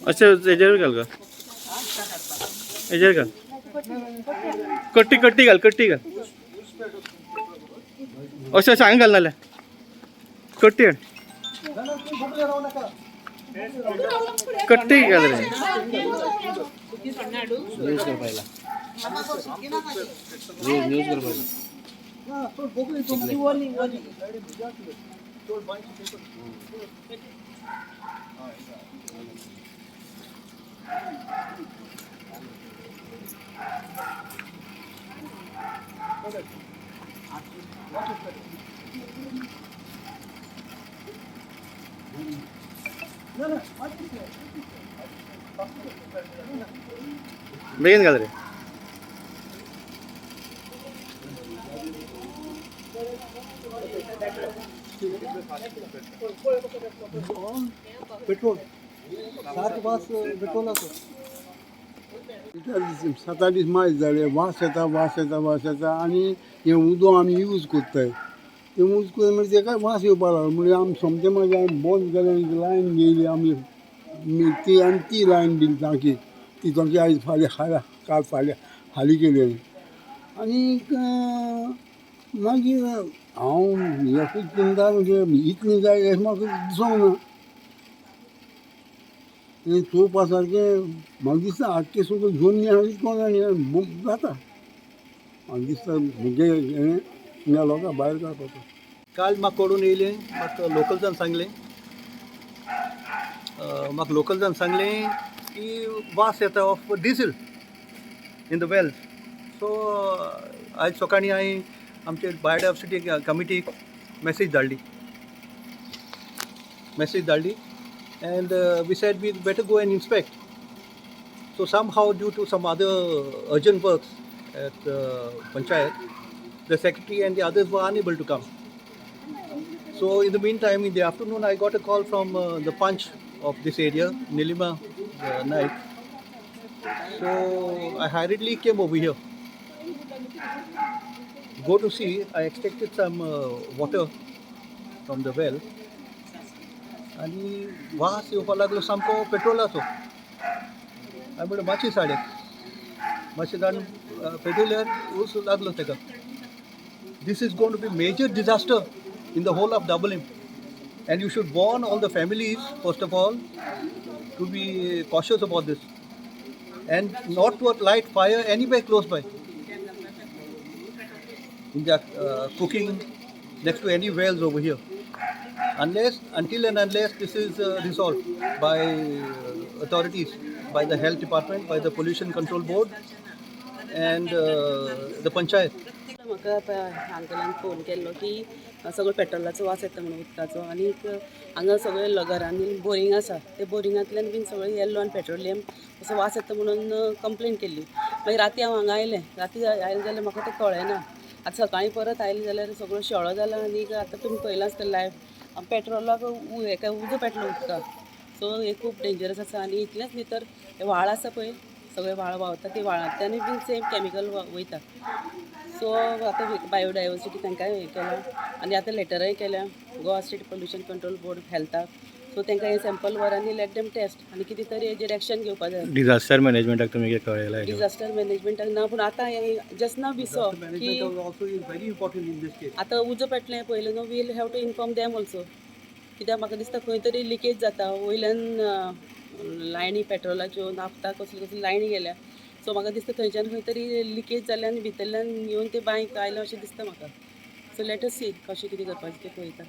अच्छा याच्यावर घाल का याच्यावर घाल कट्टी कट्टी घाल कट्टी घाल असं सांग घाल नाल्या कट्टी घाल कट्टी घाल रे न्यूज कर पहिला न्यूज कर पहिला बेगीन घाल रे पेट्रोल 7 वास पेट्रोल असो 27 मास झाले वास येता आणि हे उदो आमी यूज करताय ते यूज करता म्हणजे ते काय वास येवपा लागलो म्हणजे आमी समजे मागीर आमी बंद केलें लायन घेयली आमी ती आनी ती लायन दिली टांकी ती टांकी आयज फाल्यां काल फाल्यां हाली केली आनीक मागीर हांव एकूच चिंता म्हणजे इतलें जाय अशें म्हाका दिसूंक ना चोवपा सारकें म्हाका दिसता आख्खें सगळें घेवन कोण जाता म्हाका दिसता मुगे हें ह्या लोकांक भायर काडपाचो काल म्हाका कळून येयलें म्हाका लोकलजान सांगलें की वास येता of diesel in the well so आयज सकाळीं हांवें आमचे बायोडायवर्सिटी कमिटीक मेसेज धाडली and we said we better go and inspect. So somehow due to some other urgent works at Panchayat, the secretary and the others were unable to come. So in the meantime, in the afternoon, I got a call from the Punch of this area, Nilima Naik. So I hurriedly came over here. Go to see, I extracted some water from the well. आणि वास येवपा लागलो सामको पेट्रोलाचो हांवें म्हणलें मातशें जाण पेट्रोलियर ऊस लागलो ताका this is going to be major disaster in the whole of Dabolim and you should warn all the families first of all to be cautious about this and not to light fire anywhere close by in the cooking next to any wells over here until and unless this is resolved by authorities, by the health department, by the pollution control board and the panchayat. म्हाका अंकलान phone केल्लो की सगळो पेट्रोलाचो वास येता म्हणून उदकाचो आनी हांगा सगळे घरांनी बोरींग आसा ते बोरिंगांतल्यान बीन सगळें येल्लो आनी पेट्रोलियम असो वास येता म्हणून कंप्लेन केल्ली मागीर राती हांव हांगा आयलें जाल्यार म्हाका तें कळ्ळें ना आतां सकाळीं परत आयलें जाल्यार सगळो शेळो जाला आनी आतां तुमी पळयलां आसतलें लायव्ह पेट्रोलाक हेका उजो पेट्रोल उदका सो हे खूब डेंजरस आसा आनी इतलेंच न्ही तर हे व्हाळ आसा पळय सगळे व्हाळ व्हांवता ती व्हाळांतल्यानूय बीन सेम केमिकल वयता सो आतां बायोडायवर्सिटी तांकांय हें केलां आनी आतां लेटरय केल्या Goa state pollution control board हेल्थाक सो तांकां हे सॅम्पल व्हर आनी लेट देम टेस्ट आनी कितें तरी हेजेर एक्शन घेवपा जाय डिजास्टर मॅनेजमेंटाक तुमी कितें कळयलां डिजास्टर मॅनेजमेंटाक ना पूण आतां जस्ट नाव विसो की आतां उजो पेटलें पयलें न्हू we'll have to inform them also कित्याक म्हाका दिसता खंय तरी लिकेज जाता वयल्यान लायनी पेट्रोलाच्यो नाफ्ता कसली लायनी गेल्या सो म्हाका दिसता थंयच्यान खंय तरी लिकेज जाल्यान भितरल्यान येवन ते बांयक आयलें अशें दिसता म्हाका सो लेट अस सी कशें कितें करपाचें तें पळयता